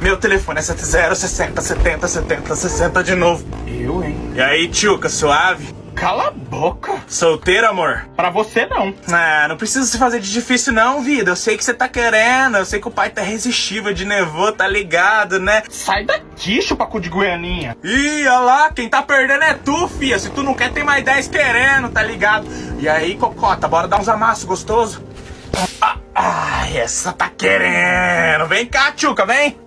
Meu telefone é 7060707060 de novo. Eu, hein? E aí, tchuca, suave? Cala a boca. Solteiro, amor? Pra você, não. Ah, não precisa se fazer de difícil não, vida. Eu sei que você tá querendo. Eu sei que o pai tá irresistível de nervoso, tá ligado, né? Sai daqui, chupacu de Goianinha. Ih, olha lá, quem tá perdendo é tu, fia. Se tu não quer, tem mais 10 querendo, tá ligado? E aí, cocota, bora dar uns amassos gostoso? Essa tá querendo. Vem cá, tchuca, vem.